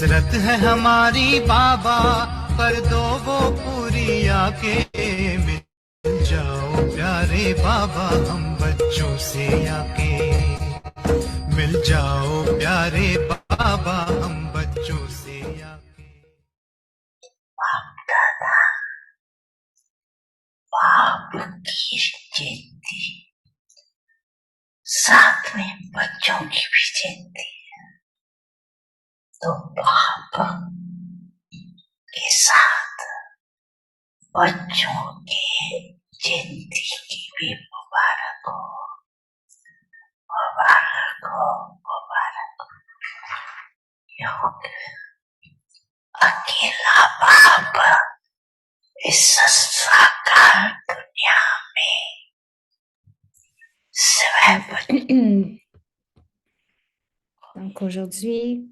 हसरत है हमारी बाबा, कर दो वो पूरी आके। मिल जाओ प्यारे बाबा हम बच्चों से आके। मिल जाओ प्यारे बाबा हम बच्चों से आके। बाप की जयंती, साथ में बच्चों की भी जयंती है, तो बाप के साथ बच्चों के जयंती की भी मुबारक हो, मुबारक हो, मुबारक हो। अकेला बाप इस साकार दुनिया में Donc aujourd'hui,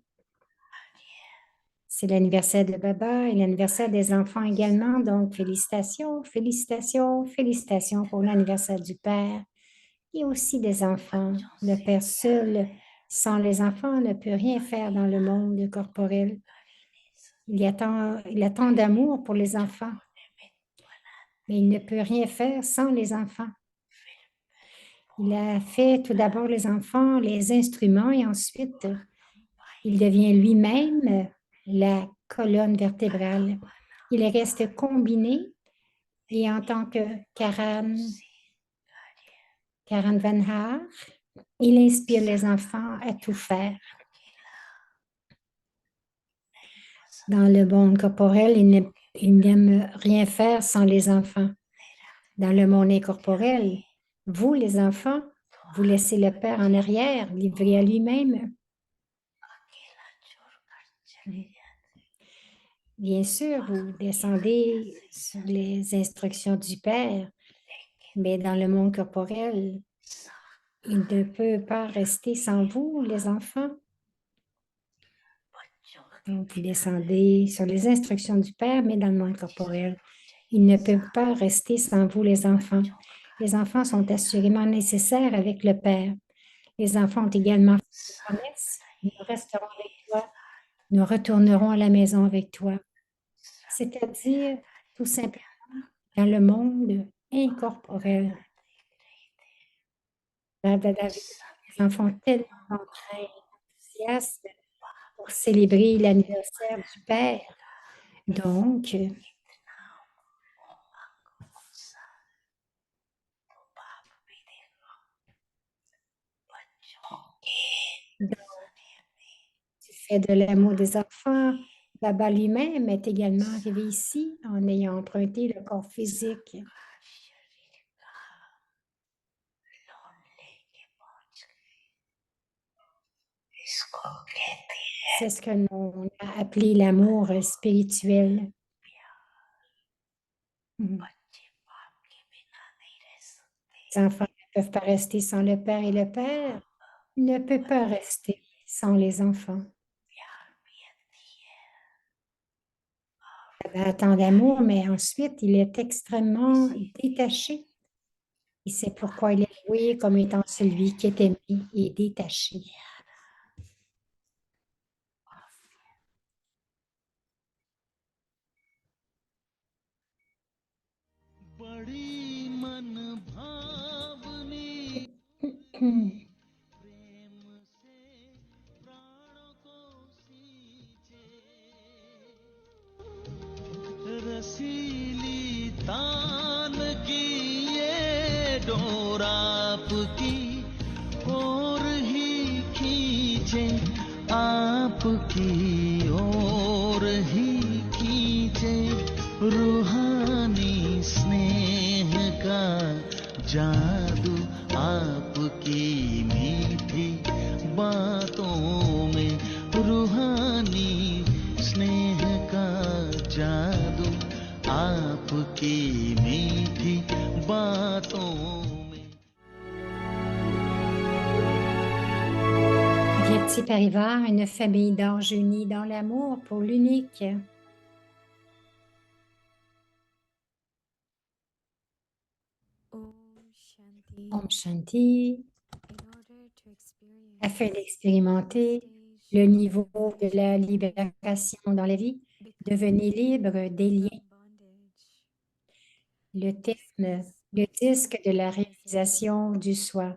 c'est l'anniversaire de Baba et l'anniversaire des enfants également. Donc félicitations, félicitations, félicitations pour l'anniversaire du Père et aussi des enfants. Le Père seul, sans les enfants, ne peut rien faire dans le monde corporel. Il a tant d'amour pour les enfants, mais il ne peut rien faire sans les enfants. Il a fait tout d'abord les enfants, les instruments, et ensuite, il devient lui-même la colonne vertébrale. Il reste combiné et en tant que Karan Van Haar, il inspire les enfants à tout faire. Dans le monde corporel, il n'aime rien faire sans les enfants. Dans le monde incorporel, vous, les enfants, vous laissez le Père en arrière, livré à lui-même. Bien sûr, vous descendez sur les instructions du Père, mais dans le monde corporel, il ne peut pas rester sans vous, les enfants. Donc, vous descendez sur les instructions du Père, mais dans le monde corporel, il ne peut pas rester sans vous, les enfants. Les enfants sont assurément nécessaires avec le Père. Les enfants ont également fait une promesse. Nous resterons avec toi. Nous retournerons à la maison avec toi. C'est-à-dire, tout simplement, dans le monde incorporel. Les enfants tellement très enthousiastes pour célébrer l'anniversaire du Père. Donc, du fait de l'amour des enfants, Baba lui-même est également arrivé ici en ayant emprunté le corps physique. C'est ce que l'on a appelé l'amour spirituel. Les enfants ne peuvent pas rester sans le Père et le Père ne peut pas rester sans les enfants. Il a tant d'amour, mais ensuite, il est extrêmement détaché. Et c'est pourquoi il est loué comme étant celui qui est aimé et détaché. रसीली तान की ये डोर आपकी ओर ही खींचे, आपकी ओर ही खींचे, रूहानी स्नेह का जादू आपकी मीठी बातों में, रूहानी स्नेह का जादू आपकी मीठी बातों में. Viens-t-il Parivar, une famille d'anges unis dans l'amour pour l'unique. Om Shanti. Afin d'expérimenter le niveau de la libération dans la vie. Devenez libre des liens. Le thème, le disque de la réalisation du soi.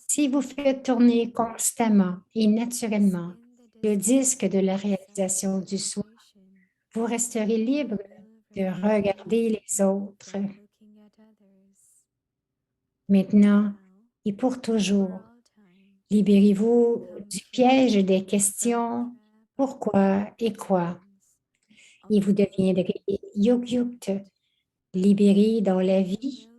Si vous faites tourner constamment et naturellement le disque de la réalisation du soi, vous resterez libre de regarder les autres. Maintenant et pour toujours, libérez-vous du piège des questions pourquoi et quoi, et vous deviendrez yogyukt, libéré dans la vie.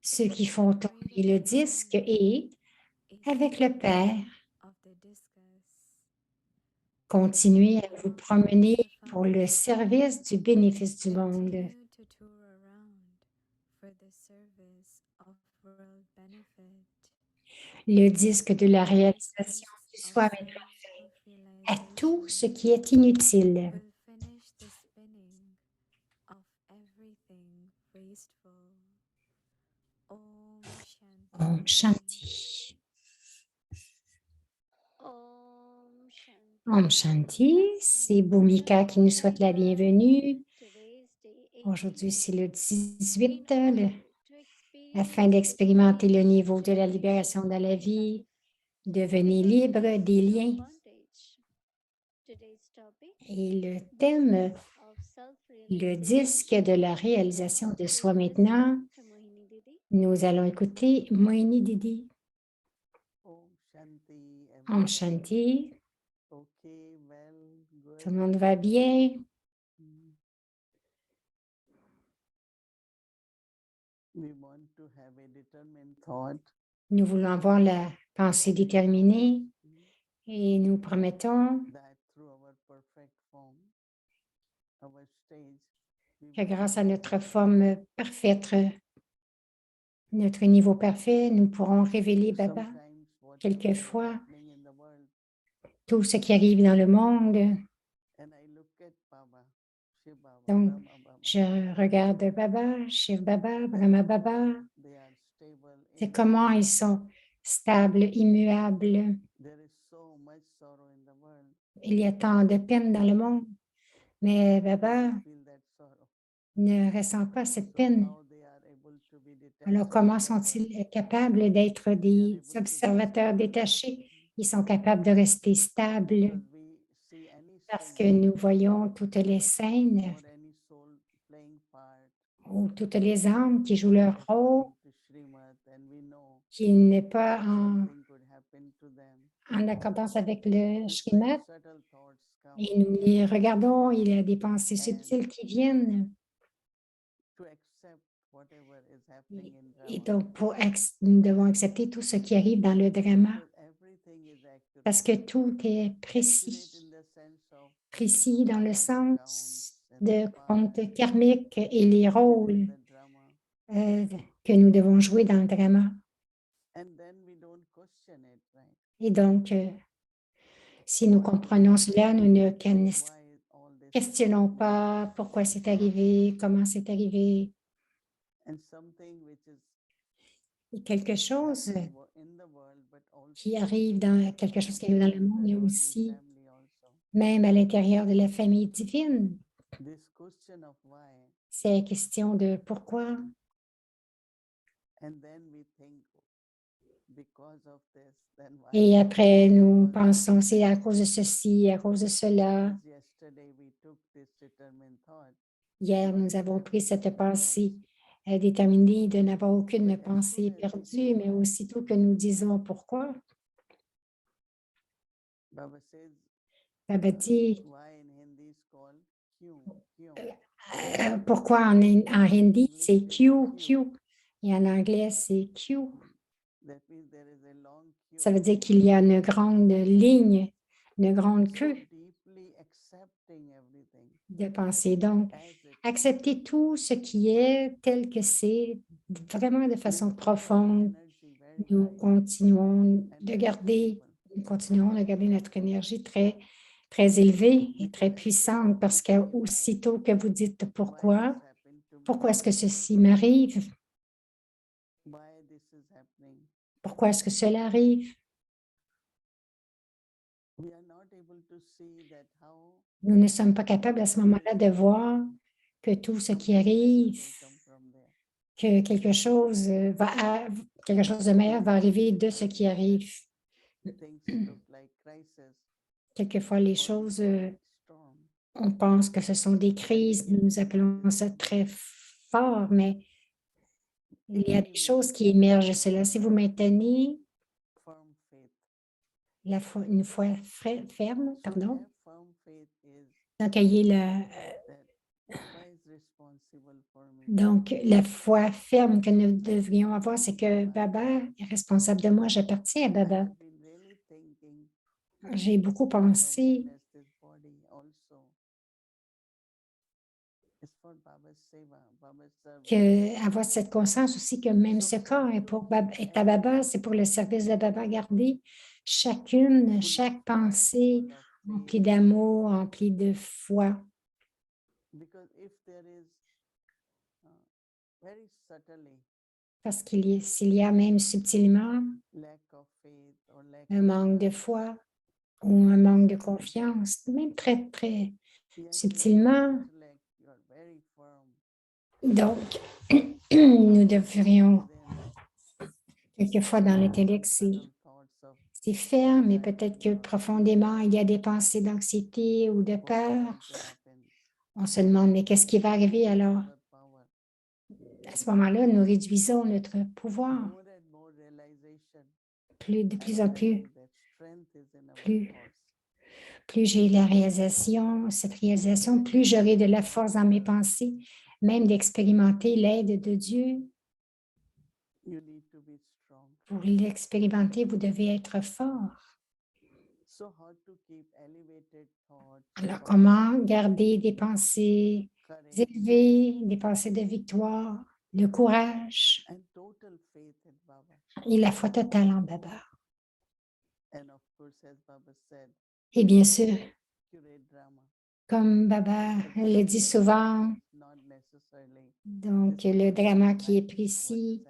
Ceux qui font tourner le disque et, avec le Père, continuez à vous promener pour le service du bénéfice du monde. Le disque de la réalisation du soi à tout ce qui est inutile. Om Shanti. Om Shanti, c'est Bhumika qui nous souhaite la bienvenue. Aujourd'hui, c'est le 18, afin d'expérimenter le niveau de la libération dans la vie. Devenez libre des liens. Et le thème, le disque de la réalisation de soi maintenant. Nous allons écouter Moini Didi. Om Shanti. Tout le monde va bien? Nous voulons avoir la pensée déterminée et nous promettons que grâce à notre forme parfaite, notre niveau parfait, nous pourrons révéler Baba. Quelquefois, tout ce qui arrive dans le monde. Donc, je regarde Baba, Shiv Baba, Brahma Baba. C'est comment ils sont stables, immuables. Il y a tant de peine dans le monde, mais Baba ne ressent pas cette peine. Alors, comment sont-ils capables d'être des observateurs détachés? Ils sont capables de rester stables parce que nous voyons toutes les scènes ou toutes les âmes qui jouent leur rôle, qui n'est pas en accordance avec le Srimad. Et nous les regardons, il y a des pensées subtiles qui viennent. Et donc, nous devons accepter tout ce qui arrive dans le drama parce que tout est précis. Précis dans le sens de compte karmique et les rôles que nous devons jouer dans le drama. Et donc, si nous comprenons cela, nous ne questionnons pas pourquoi c'est arrivé, comment c'est arrivé. Et quelque chose qui arrive dans le monde, mais aussi même à l'intérieur de la famille divine. C'est la question de pourquoi. Et après, nous pensons, c'est à cause de ceci, à cause de cela. Hier, nous avons pris cette pensée déterminée de n'avoir aucune pensée perdue, mais aussitôt que nous disons pourquoi, Baba dit, pourquoi en hindi, c'est Q, Q, et en anglais, c'est Q. Ça veut dire qu'il y a une grande ligne, une grande queue de pensée. Donc, accepter tout ce qui est tel que c'est, vraiment de façon profonde. Nous continuons de garder notre énergie très, très élevée et très puissante parce qu'aussitôt que vous dites pourquoi est-ce que ceci m'arrive? Pourquoi est-ce que cela arrive? Nous ne sommes pas capables à ce moment-là de voir que tout ce qui arrive, que quelque chose quelque chose de meilleur va arriver de ce qui arrive. Quelquefois, les choses, on pense que ce sont des crises, nous appelons ça très fort, mais il y a des choses qui émergent de cela. Si vous maintenez une foi ferme, pardon, d'accueillir donc, la foi ferme que nous devrions avoir, c'est que Baba est responsable de moi, j'appartiens à Baba. J'ai beaucoup pensé avoir cette conscience aussi que même ce corps est à Baba, c'est pour le service de Baba. Garder chaque pensée emplie d'amour, emplie de foi. Parce s'il y a même subtilement un manque de foi ou un manque de confiance, même très, très subtilement. Donc, nous devrions, quelquefois dans l'intellect, c'est ferme, mais peut-être que profondément, il y a des pensées d'anxiété ou de peur. On se demande, mais qu'est-ce qui va arriver alors? À ce moment-là, nous réduisons notre pouvoir. De plus en plus, plus j'ai cette réalisation, plus j'aurai de la force dans mes pensées, même d'expérimenter l'aide de Dieu. Pour l'expérimenter, vous devez être fort. Alors, comment garder des pensées élevées, des pensées de victoire, le courage et la foi totale en Baba? Et bien sûr, comme Baba le dit souvent, donc le drama qui est précis,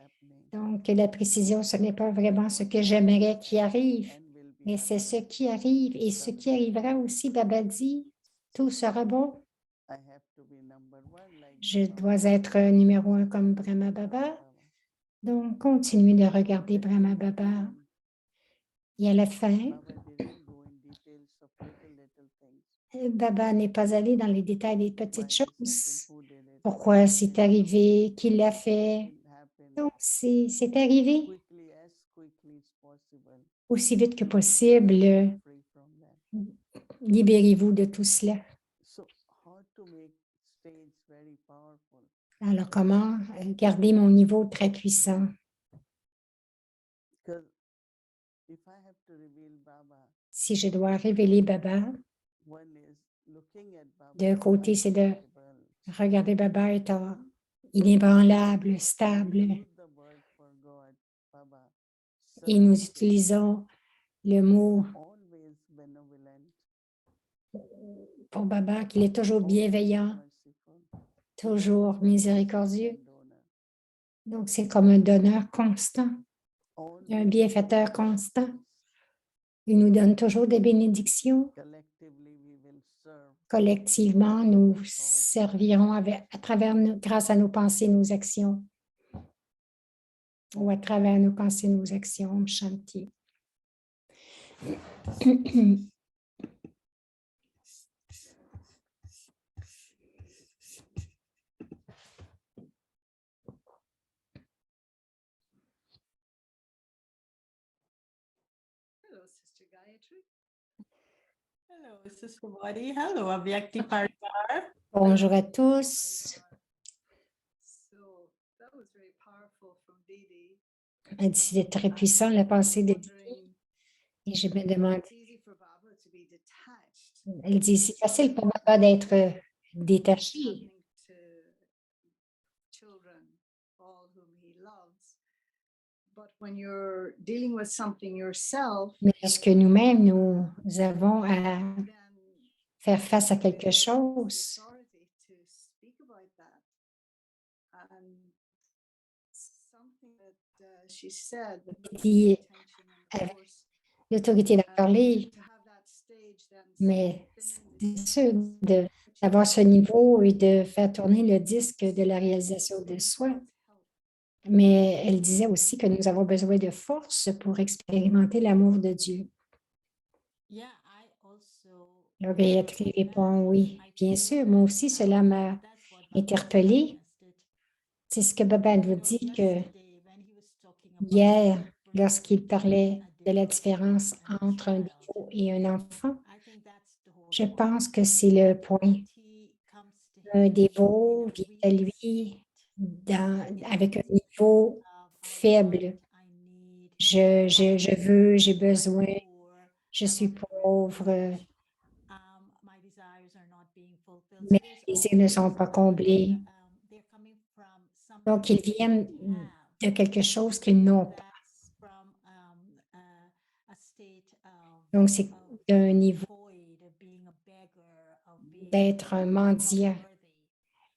donc la précision, ce n'est pas vraiment ce que j'aimerais qui arrive, mais c'est ce qui arrive et ce qui arrivera aussi, Baba dit, tout sera bon. Je dois être numéro 1 comme Brahma Baba. Donc, continuez de regarder Brahma Baba. Et à la fin, Baba n'est pas allé dans les détails des petites choses. Pourquoi c'est arrivé, qui l'a fait. Donc, c'est arrivé aussi vite que possible. Libérez-vous de tout cela. Alors, comment garder mon niveau très puissant? Si je dois révéler Baba, d'un côté, c'est de regarder Baba étant inébranlable, stable. Et nous utilisons le mot pour Baba qu'il est toujours bienveillant, toujours miséricordieux. Donc, c'est comme un donneur constant, un bienfaiteur constant. Il nous donne toujours des bénédictions. Collectivement, nous servirons grâce à nos pensées, nos actions, ou à travers nos pensées, nos actions. Shanti. Hello, Sister Gayatri. Hello, Sister Body. Hello, Avyakti Parivar. Bonjour à tous. Elle dit, c'est très puissant, la pensée de Didi. Et je me demande, elle dit, c'est facile pour Baba d'être détaché. Mais lorsque nous-mêmes, nous avons à faire face à quelque chose, she said, the dit intention and avec force, l'autorité d'en parler, to have that stage, then mais spinning c'est sûr d'avoir ce niveau et de faire tourner le disque de la réalisation de soi. Mais elle disait aussi que nous avons besoin de force pour expérimenter l'amour de Dieu. yeah, I also Alors, Gayatri répond oui, bien sûr, moi aussi, cela m'a that's what Baba interpellée. suggested. C'est ce que Baba nous dit que hier, lorsqu'il parlait de la différence entre un dévot et un enfant, je pense que c'est le point. Un dévot vient à lui avec un niveau faible. Je veux, j'ai besoin, je suis pauvre, mes désirs ne sont pas comblés. Donc, ils viennent de quelque chose qu'ils n'ont pas. Donc, c'est d'un niveau d'être un mendiant,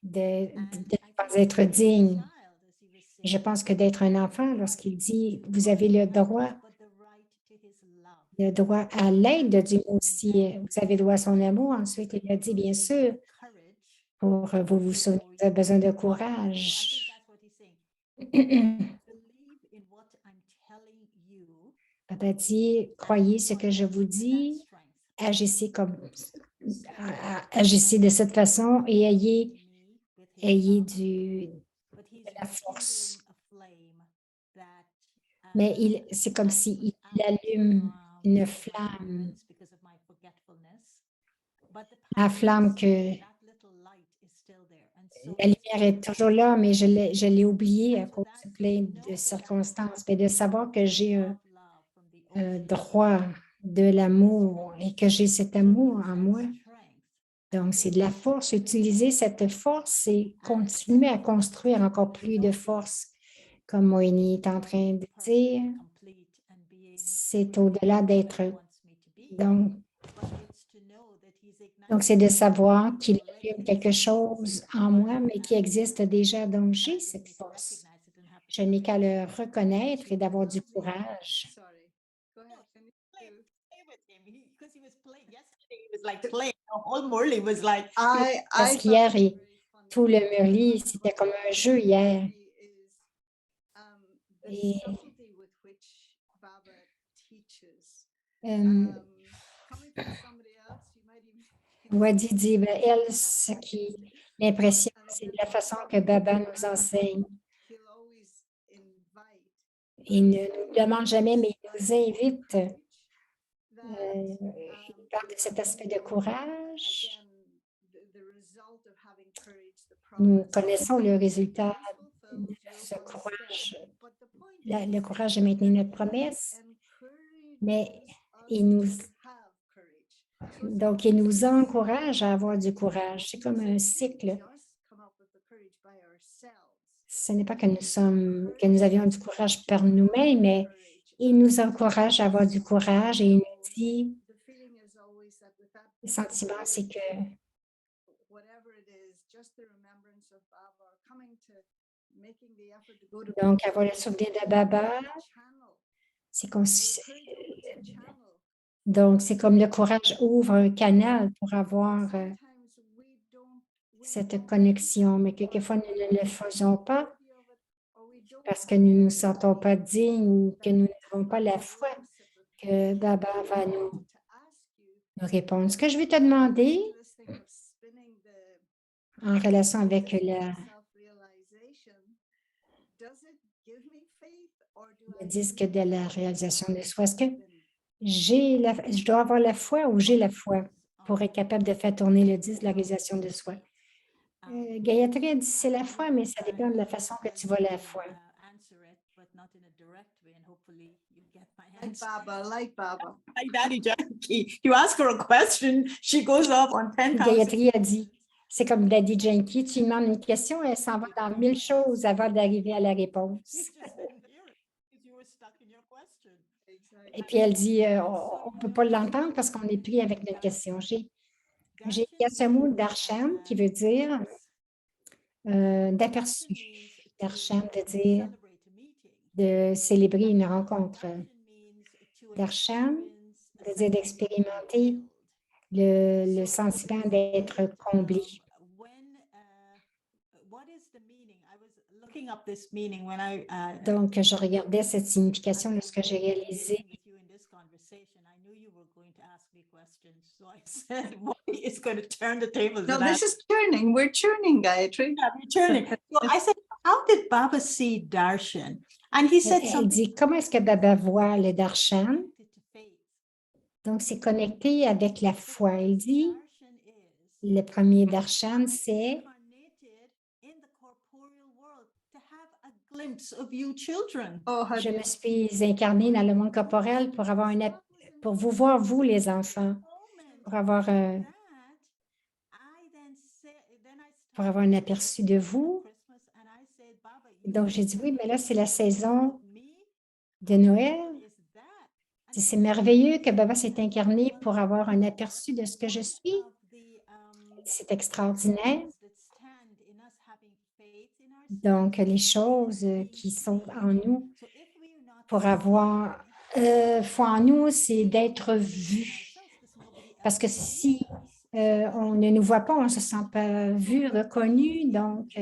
de ne pas être digne. Je pense que d'être un enfant, lorsqu'il dit, vous avez le droit à l'aide de Dieu aussi, vous avez le droit à son amour. Ensuite, il a dit, bien sûr, pour vous souvenir, vous avez besoin de courage. Papa dit, croyez ce que je vous dis, agissez agissez de cette façon et ayez de la force. Mais c'est comme s'il allume une flamme, la flamme que la lumière est toujours là, mais je l'ai oubliée à cause de plein de circonstances. Mais de savoir que j'ai un droit de l'amour et que j'ai cet amour en moi. Donc, c'est de la force. Utiliser cette force et continuer à construire encore plus de force. Comme Moïni est en train de dire, c'est au-delà d'être. Donc, c'est de savoir qu'il y a quelque chose en moi, mais qui existe déjà. Donc, j'ai cette force. Je n'ai qu'à le reconnaître et d'avoir du courage. Sorry. Go ahead. Can you play with him? Because he was playing yesterday. He was like playing. All Morley was like. Parce qu'hier, tout le Murli, c'était comme un jeu hier. Et Wadi dit, ben, elle, ce qui l'impression, c'est de la façon que Baba nous enseigne. Il ne nous demande jamais, mais il nous invite. Il parle de cet aspect de courage. Nous connaissons le résultat de ce courage. Le courage de maintenir notre promesse, mais donc, il nous encourage à avoir du courage. C'est comme un cycle. Ce n'est pas que nous avions du courage par nous-mêmes, mais il nous encourage à avoir du courage et il nous dit, le sentiment, c'est que donc, avoir le souvenir de Baba, donc, c'est comme le courage ouvre un canal pour avoir cette connexion, mais quelquefois, nous ne le faisons pas parce que nous ne nous sentons pas dignes ou que nous n'avons pas la foi que Baba va nous répondre. Ce que je vais te demander en relation avec le disque de la réalisation de soi, est-ce que je dois avoir la foi ou j'ai la foi pour être capable de faire tourner le disque de la réalisation de soi? Gayatri a dit c'est la foi, mais ça dépend de la façon que tu vois la foi. Like Baba, like Baba. Like Daddy Janki. You ask her a question, she goes off on 10,000. Gayatri a dit, c'est comme Daddy Janki, tu lui demandes une question, elle s'en va dans 1000 choses avant d'arriver à la réponse. Et puis elle dit, on ne peut pas l'entendre parce qu'on est pris avec notre question. Il y a ce mot d'Arsham qui veut dire d'aperçu. D'Arsham veut dire de célébrer une rencontre. Darshan veut dire d'expérimenter le sentiment d'être comblé. Donc, je regardais cette signification lorsque j'ai réalisé. No, this is turning. We're turning, Gayatri. Yeah, we're turning. So I said, how did Baba see darshan? And he said Elle something. dit, comment est-ce que Baba voit le darshan? Donc, c'est connecté avec la foi. Elle dit, le premier darshan, c'est Oh, how je do me suis incarnée dans le monde corporel pour vous voir, vous, les enfants, pour avoir un aperçu de vous. Donc, j'ai dit, oui, mais là, c'est la saison de Noël. C'est merveilleux que Baba s'est incarné pour avoir un aperçu de ce que je suis. C'est extraordinaire. Donc, les choses qui sont en nous pour avoir foi en nous, c'est d'être vu. Parce que si on ne nous voit pas, on ne se sent pas vu, reconnu. Donc,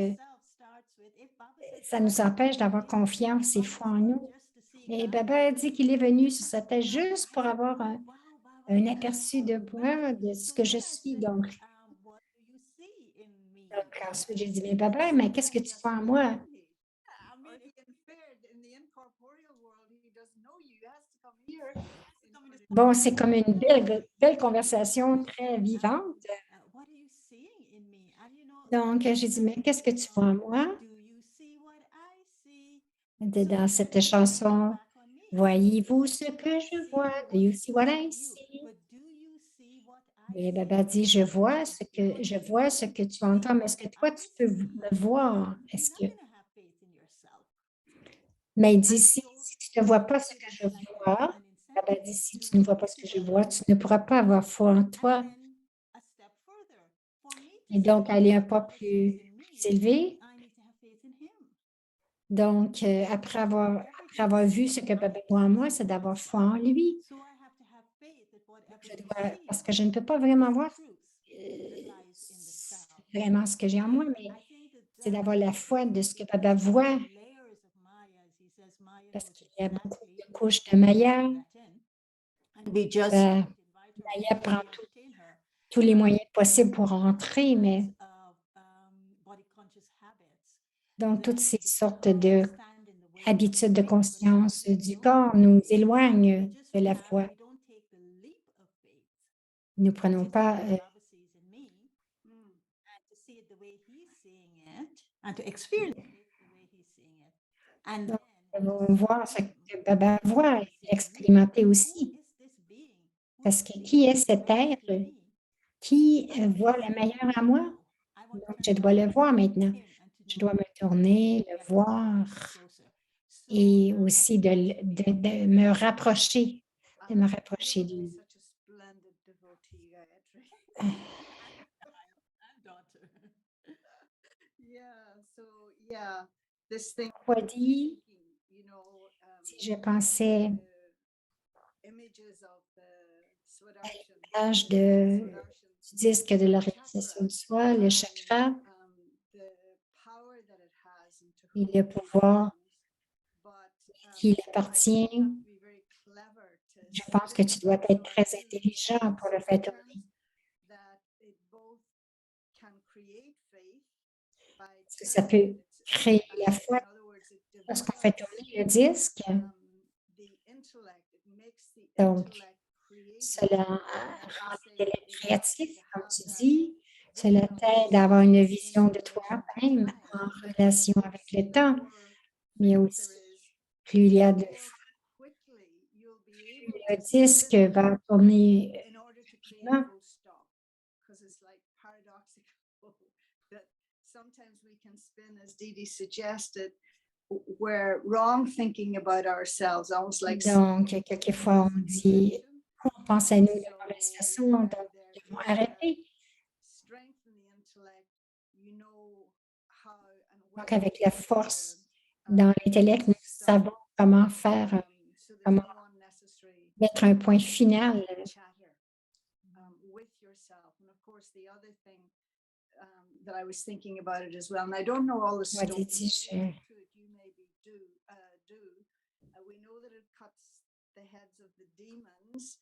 ça nous empêche d'avoir confiance et foi en nous. Et Baba a dit qu'il est venu sur sa tête juste pour avoir un aperçu de moi, de ce que je suis. Donc ensuite, j'ai dit, mais Baba, mais qu'est-ce que tu vois en moi? Bon, c'est comme une belle conversation très vivante. Donc, j'ai dit, mais qu'est-ce que tu vois en moi? Dans cette chanson, voyez-vous ce que je vois? Do you see what I see? Et Baba dit, je vois ce que tu entends, mais est-ce que toi, tu peux me voir? Mais il dit, si tu ne vois pas ce que je vois, Baba dit, si tu ne vois pas ce que je vois, tu ne pourras pas avoir foi en toi. Et donc, aller un pas plus élevé. Donc, après avoir vu ce que Baba voit en moi, c'est d'avoir foi en lui. Parce que je ne peux pas vraiment voir vraiment ce que j'ai en moi, mais c'est d'avoir la foi de ce que Baba voit. Parce qu'il y a beaucoup de couches de Maya. Maya prend tous les moyens possibles pour entrer, mais donc toutes ces sortes d'habitudes de conscience du corps nous éloignent de la foi. Nous ne prenons pas donc, nous devons voir ce que Baba voit et l'expérimenter aussi. Parce que qui est cet être qui voit le meilleur à moi? Donc, je dois le voir maintenant. Je dois me tourner, le voir et aussi de me rapprocher, de lui. Wadi, si je pensais à l'image du disque de la réalisation de soi, le chakra, et le pouvoir qui appartient. Je pense que tu dois être très intelligent pour le faire tourner. Parce que ça peut créer la foi lorsqu'on fait tourner le disque. Donc, cela rend l'intellect créatif, comme tu dis. Cela t'aide à avoir une vision de toi-même en relation avec le temps, mais aussi, plus il y a de fois, plus le disque va tourner rapidement. Sometimes we can spin, as Didi suggested, we're wrong thinking about ourselves, almost like. Donc, quelquefois, on dit, on pense à nous de mauvaise façon, donc nous devons arrêter. Donc, avec la force dans l'intellect, nous savons comment faire, So there's comment no unnecessary mettre un point final. chatter with yourself. And of course, the other thing that I was thinking about it as well, and I don't know all the Moi, stories. Didi, You maybe do. We know that it cuts the heads of the demons,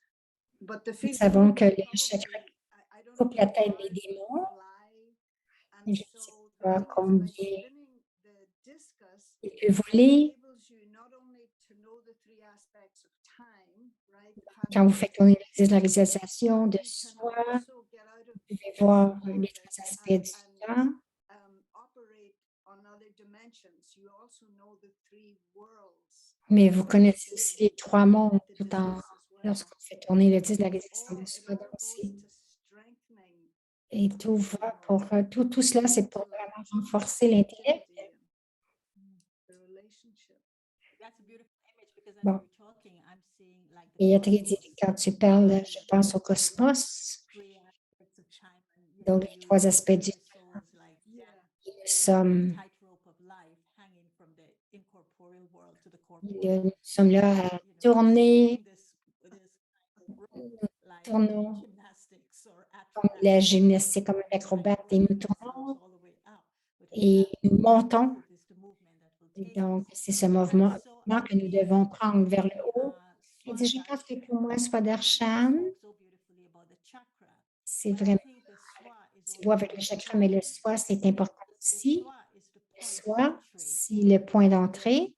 but the nous savons que le probably, chakra I don't coupe know la the tête des cards démons. fly, Je and ne sais so the pas thing is, by combien spinning the discus, il peut voler. enables you not only to know the three aspects of time, right? Quand vous faites tourner l'exercice de la réalisation de You can soi, also get out of vous pouvez voir les trois aspects du temps. operate on other dimensions. You also know the three worlds. Mais vous connaissez aussi les trois mondes tout en lorsqu'on fait tourner le disque de la réalisation de soi. Donc, et tout va pour tout cela, c'est pour vraiment renforcer l'intellect. Bon. Et quand tu parles, je pense au cosmos. Donc, les trois aspects du temps. Nous sommes là à tourner. Nous tournons comme la gymnastique, comme un acrobate, et nous tournons et nous montons. Et donc, c'est ce mouvement que nous devons prendre vers le haut. Et je pense que pour moi, Swadershan, c'est vraiment, tu vois avec le chakra, mais le soi, c'est important aussi. Le soi, c'est le point d'entrée.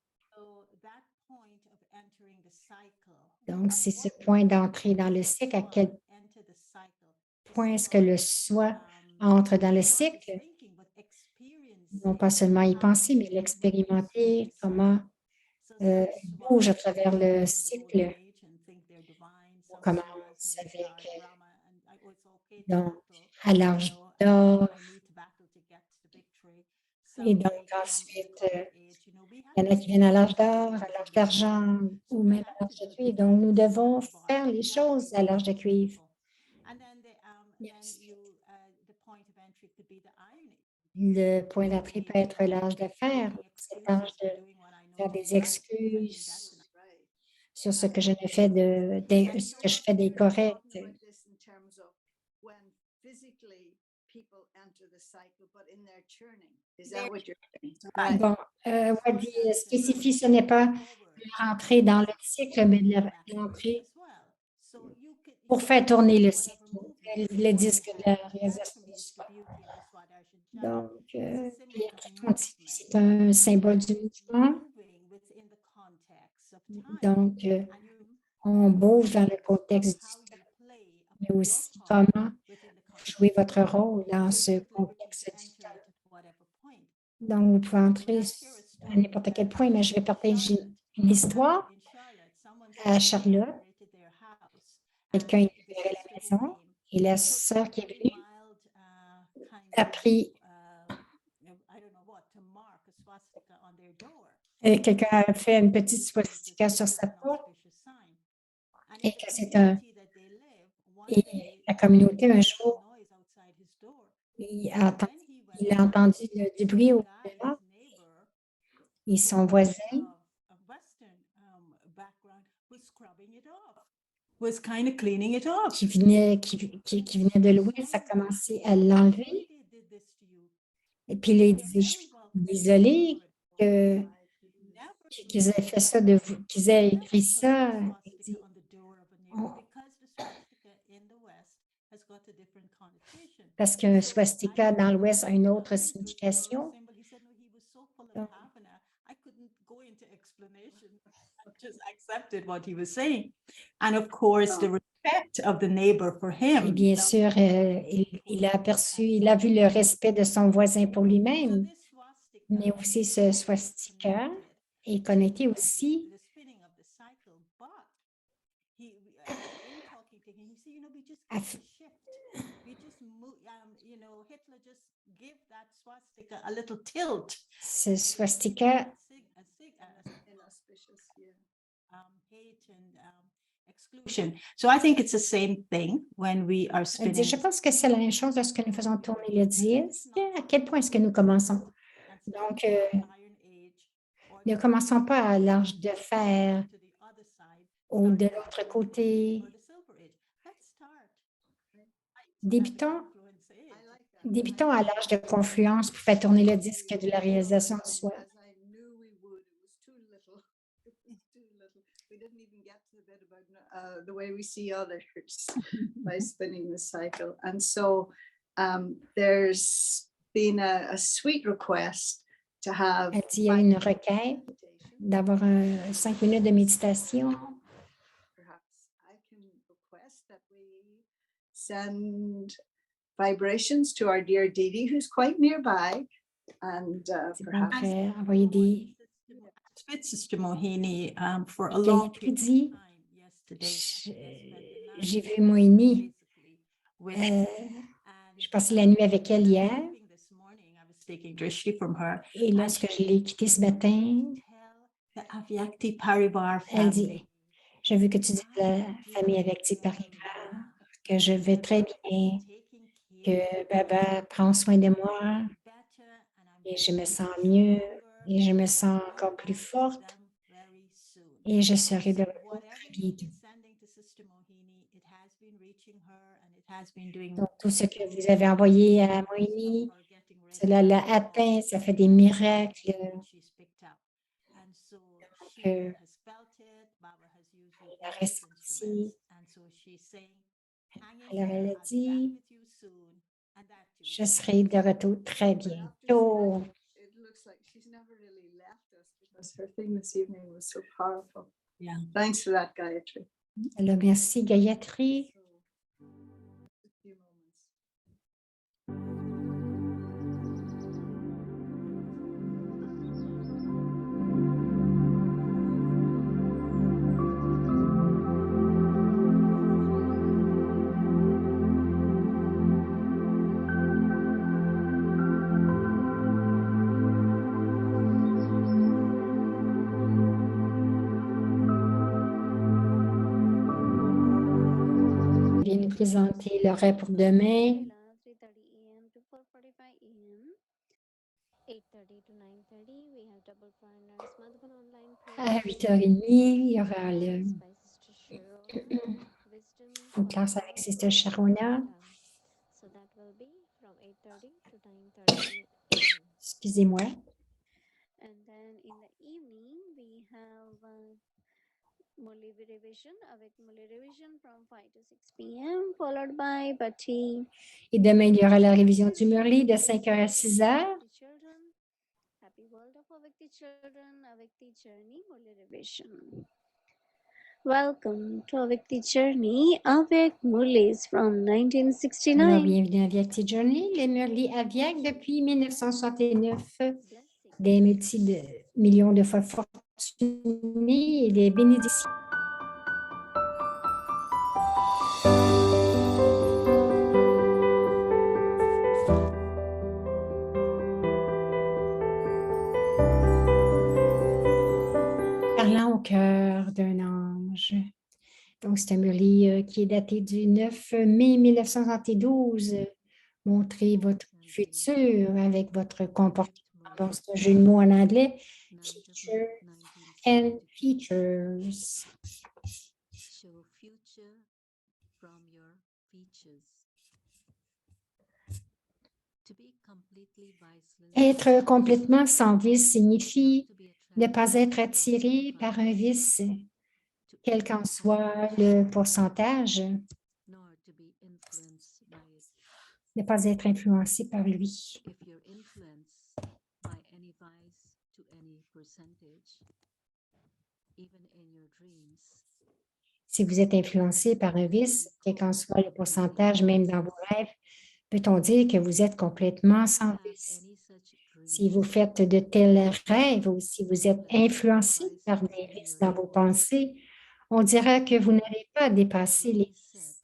Donc, c'est ce point d'entrée dans le cycle. À quel point est-ce que le soi entre dans le cycle? Non pas seulement y penser, mais l'expérimenter, comment il bouge à travers le cycle. On commence avec, donc, à l'âge d'or. Et donc, ensuite, il y en a qui viennent à l'âge d'or, à l'âge d'argent ou même à l'âge de cuivre. Donc, nous devons faire les choses à l'âge de cuivre. Le point d'entrée peut être l'âge de fer, cet âge de faire des excuses sur ce que je ne fais ce que je fais d'incorrect. Bon, Wadi spécifie, ce n'est pas l'entrée dans le cycle, mais l'entrée pour faire tourner le cycle, le disque de la réalisation du soi. Donc, c'est un symbole du mouvement. Donc, on bouge dans le contexte du temps, mais aussi comment jouer votre rôle dans ce contexte du temps. Donc, vous pouvez entrer à n'importe quel point, mais je vais partager une histoire à Charlotte. Quelqu'un est venu à la maison et la sœur qui est venue a pris quelqu'un a fait une petite swastika sur sa porte et que c'est et la communauté un jour il a entendu du bruit au delà et son voisin qui venait de l'ouest a commencé à l'enlever. Et puis il disait, je suis désolée qu'ils aient fait ça, qu'ils aient écrit ça. Parce qu'un swastika dans l'ouest a une autre signification. Donc, just accepted what he was saying. And of course, the respect of the neighbor for him. Et bien sûr, il a vu le respect de son voisin pour lui-même, mais aussi ce swastika est connecté aussi à ce swastika. So I think it's the same thing when we are spinning. Je pense que c'est la même chose lorsque nous faisons tourner le disque. À quel point est-ce que nous commençons? Donc, Ne commençons pas à l'âge de fer to the other side, ou de l'autre côté. or the Silver Age. Let's start. Débutons, Influence age. débutons à l'âge de confluence pour faire tourner le disque de la réalisation de soi. As I knew we would, it was too little. It was too little. We didn't even get to the bit about the way we see others by spinning the cycle. And so there's been a sweet request to have Elle dit, il y a une requête d'avoir 5 minutes de méditation. perhaps I can request that we send vibrations to our dear Didi, who's quite nearby, and C'est bon, perhaps envoyer des with Sister Mohini for a long Gayatri dit, yesterday. j'ai vu Moïni, j'ai passé la nuit avec elle hier, This morning, I was taking drishti from her. et lorsque je l'ai quittée ce matin, The Avyakti Parivar elle dit, family. j'ai vu que tu dis de la famille avec tes parents, que je vais très bien, que Baba prend soin de moi, et je me sens mieux, et je me sens encore plus forte, et je serai de retour très bientôt. Donc, tout ce que vous avez envoyé à Moïni, cela l'a atteint, ça fait des miracles. Donc, elle a ressenti. Alors, elle a dit, je serai de retour très bientôt. It looks like she's never really left us because her thing this evening was so powerful. Yeah. Thanks for that, Gayatri. Alors, merci Gayatri. A few moments. Je viens nous présenter l'horaire pour demain. 3:30 a.m. to 4:45 a.m. 8:30 to 9:30 we have double prayer nurse Madhavan online À prayer. 8h30, il y aura by Sister Cheryl, Wisdom une classe for avec Sister Sharona. So that will be from 8:30 to 9:30 a.m. Excusez-moi. And then in the evening we have Murli revision avec Murli revision from 5 to 6 p.m. followed by Bhatti. Et demain, il y aura la révision du Murli de 5h à 6h. The children, Happy World of Avakti Children, Avakti Journey Murli revision. Welcome to Avakti Journey, Avak Murlis from Alors, 1969. bienvenue à Vyakti Journey, les Murli à Vyak depuis 1969. Blessing. Des millions de fois fortunés et des bénédictions. Parlant au cœur d'un ange. Donc, c'est un Murli qui est daté du 9 mai 1972. Montrez votre futur avec votre comportement. Bon, c'est un jeu de mots en anglais. Future and features. Show future from your features. To be completely viceless, Être complètement sans vice signifie to be ne attracted pas être by attiré the par un vice, to quel qu'en soit le pourcentage, nor to be influenced by it. ne pas être influencé par lui. If you're influenced by any vice to any percentage, even in your dreams, Si vous êtes influencé par un vice, quel qu'en soit le pourcentage, même dans vos rêves, peut-on dire que vous êtes complètement sans have vice? any such Si dreams, vous faites de tels rêves ou si vous êtes influencé par des vices dans vos pensées, on dira que vous n'avez pas dépassé les vices.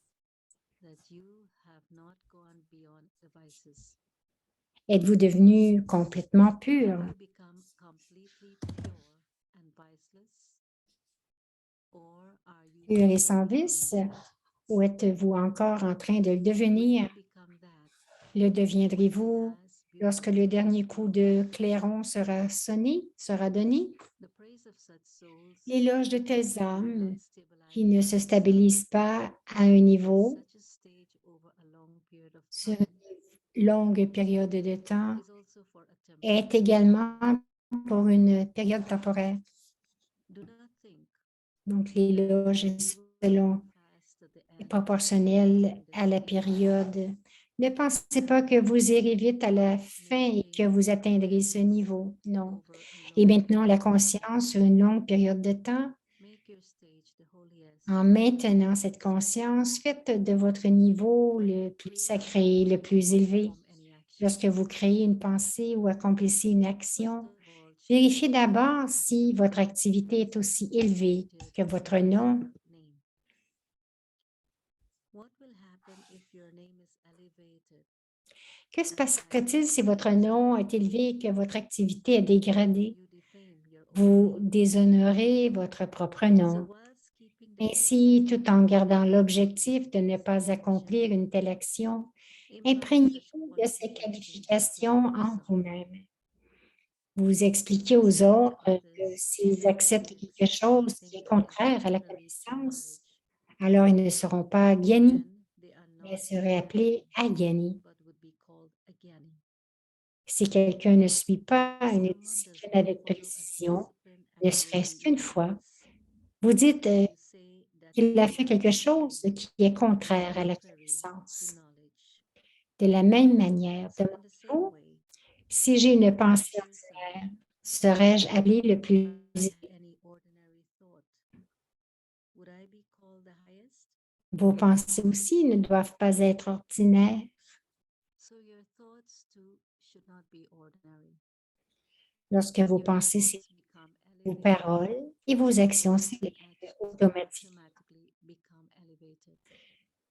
that you have not gone beyond the vices. Êtes-vous devenu complètement pur? Have you become completely pure and viceless? Or are you Pur et trying sans to become vice? that? Ou êtes-vous encore en train de le Will devenir? you become that Le deviendrez-vous? as Lorsque le dernier coup de clairon sera sonné, sera donné, the praise of such souls l'éloge de telles who are âmes not qui ne stabilized se stabilisent pas à un at niveau such a stage over a long period of sur time une longue période de temps is also for a temporary est également pour une période temporaire. do not think Donc, l'éloge est you will selon pass to the est end proportionnel in à la this période. Ne pensez pas que vous irez vite à la fin et que vous atteindrez ce niveau. Non. over a Et long maintenant, la period of time. conscience sur une longue période de temps, Make your stage the holiest en maintenant cette conscience, faites de votre niveau le plus sacré, le plus élevé. from any action. Lorsque vous créez une pensée ou accomplissez une action, First of all, check vérifiez d'abord your si action votre activité est aussi élevée que votre nom. name. What will happen if your name is elevated? Que se passerait-il si votre nom est élevé et que votre activité est dégradée? You defame your own Vous name. déshonorez votre propre So nom. whilst keeping the Ainsi, intention tout en of gardant not l'objectif de ne committing pas such accomplir action, une telle action, imply such imprégnez-vous de ces qualifications qualifications to en yourself. vous-même. Vous expliquez aux Say to autres que others s'ils anything acceptent quelque chose qui est internally contraire à la to connaissance, knowledge. alors ils ne seront pas Gyani, Then they are mais not seraient appelés Agyani. but would be called a Gyani. Si quelqu'un ne suit pas If une someone does discipline not avec follow a précision, disciplined ne serait-ce activity in qu'une fois, class, vous dites you say that qu'il a they fait are quelque acting chose qui est contraire à la contrary to connaissance. knowledge. De la même manière, So in the same demandez-vous, way, si j'ai une if I pensée think ordinaire, serais-je appelé le plus any ordinary thought, would I be called the highest? Vos pensées aussi ne doivent pas être ordinaires. So your thoughts too should not be ordinary. Lorsque vos Your pensées thoughts s'élèvent, become vos elevated. paroles et vos actions Words and s'élèvent actions automatiquement. automatically become elevated.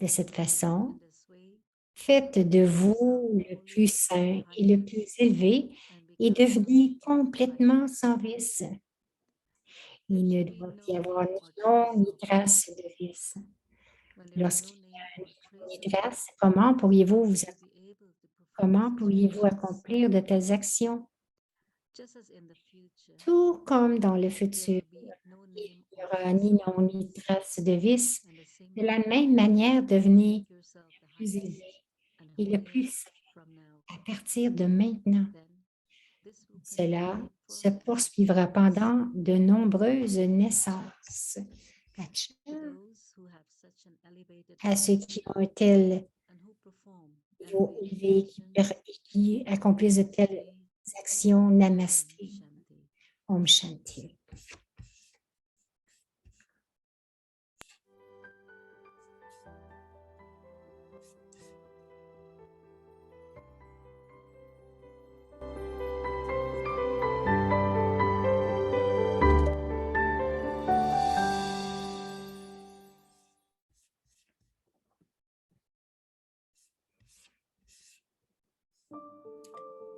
De cette façon, In this way, faites de make yourself vous the le plus holiest, saint the et le plus highest, élevé and et become devenez free of complètement vice. sans vice. There Il ne should be doit y no avoir name ni or nom ni trace of trace vice. de vice. When there is no Lorsqu'il y name a or ni trace of trace, vice, how will you be able to perform comment such pourriez-vous actions? accomplir de telles actions? Just as in the future, Tout comme dans le there futur, will be no il name n'y or aura trace ni of nom ni vice. trace de vice. In the same De la way, même manière, devenez make yourself the plus highest élevé and et le plus holiest saint from now. à partir de maintenant. Then this will Cela continue for se many poursuivra lifetimes. pendant de nombreuses naissances. Pacha. To those who have such an elevated À ceux mind qui ont un tel and who perform niveau elevated élevé actions, et qui accomplissent de telles namaste, actions, om namasté, shanti. Om Shanti.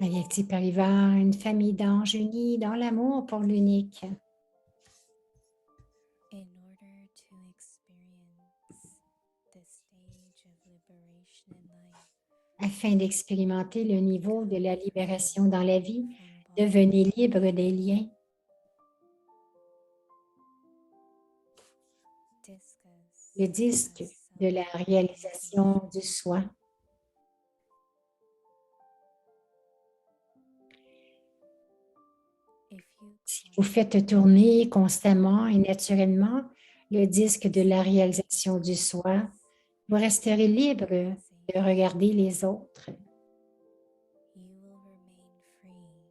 Ayati Parivar, une famille d'anges unis dans l'amour pour l'unique. In order to experience the stage of liberation in life, Afin d'expérimenter le niveau de la libération dans la vie, from devenez libre des liens. discus Le disque de la réalisation du soi. Si vous faites tourner constamment et naturellement le disque de la réalisation du soi, vous resterez libre de regarder les autres. you will remain free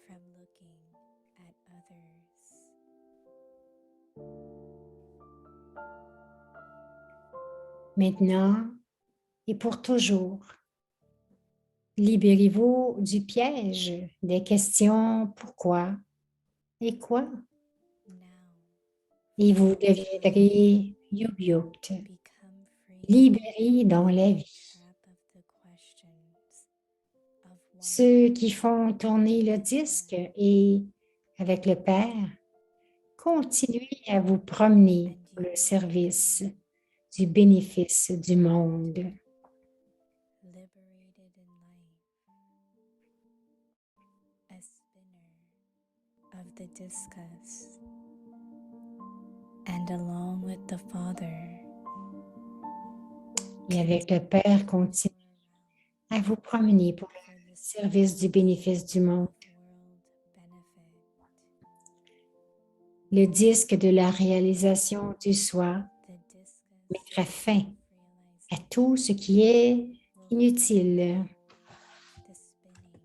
from looking at others. Maintenant et pour toujours, libérez-vous du piège des questions pourquoi et quoi, Now, et vous deviendrez yogyukta, become free libéré dans from la the vie. trap of the questions of why, Ceux qui font tourner le disque et, avec le Père, continuez à vous promener pour le service du bénéfice du monde. liberated in life, the discus, and along with the Father, Et avec le Père, continuez à vous promener pour for le the service du bénéfice du monde. world benefit. Le disque de la réalisation du soi The discus mettra fin of à tout ce qui est inutile. the spinning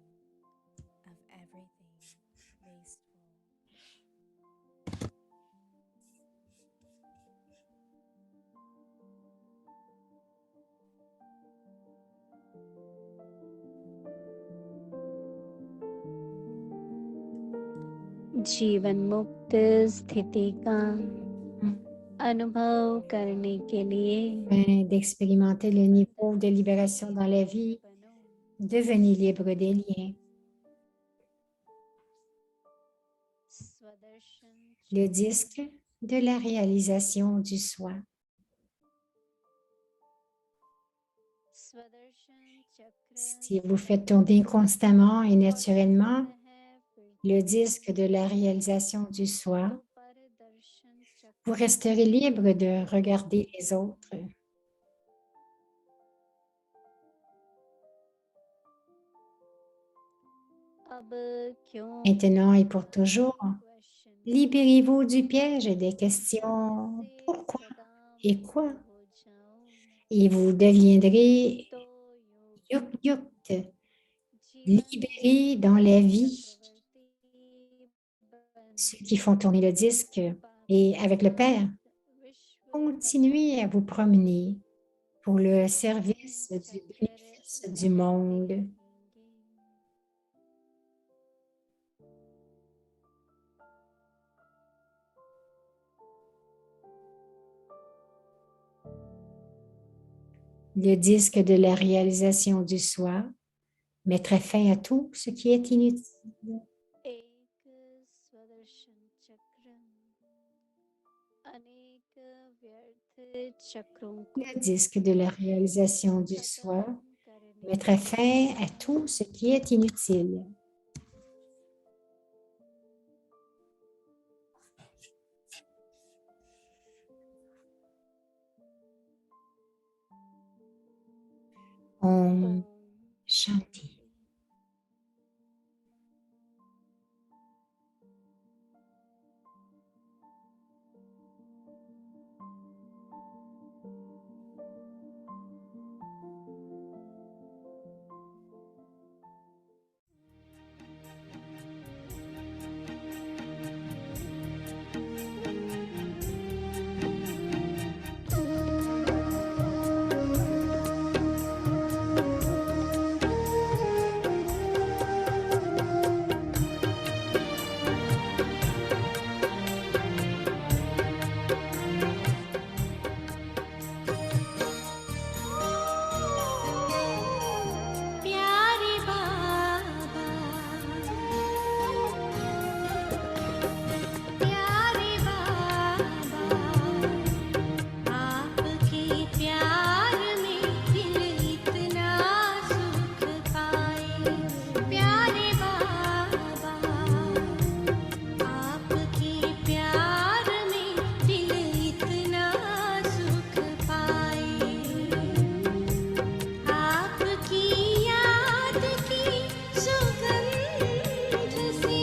of everything wasteful. जीवन मुक्त स्थिति का अनुभव करने के लिए Afin d'expérimenter le niveau de libération dans la vie, devenez libre des liens. स्वदर्शन Le disque de la réalisation du soi. स्वदर्शन चक्र Si vous faites tourner constamment et naturellement le disque de la réalisation du soi, पर दर्शन चक्र vous resterez libre de regarder les autres. अब क्यों Maintenant et pour toujours, question libérez-vous du piège des questions से pourquoi सदा et quoi, मुक्त हो जाओ et vous deviendrez तो योग yukt, जीवन libérés dans la vie, चक्रवर्ती बन ceux qui font tourner le disque. Et avec le Père, विश्व continuez à vous promener pour le service du bénéfice du monde. Le disque de la réalisation du soi mettra fin à tout ce qui est inutile. एक स्वदर्शन चक्र अनेक व्यर्थ चक्रों को Le disque de la réalisation du soi खत्म करने mettra fin à tout ce qui est inutile. Om ओम Shanti. प्यारे बाबा, प्यारे बाबा, आपके प्यार में दिल इतना सुख पाए। प्यारे बाबा, आपके प्यार में दिल इतना सुख पाए। आपकी याद की सुगंध से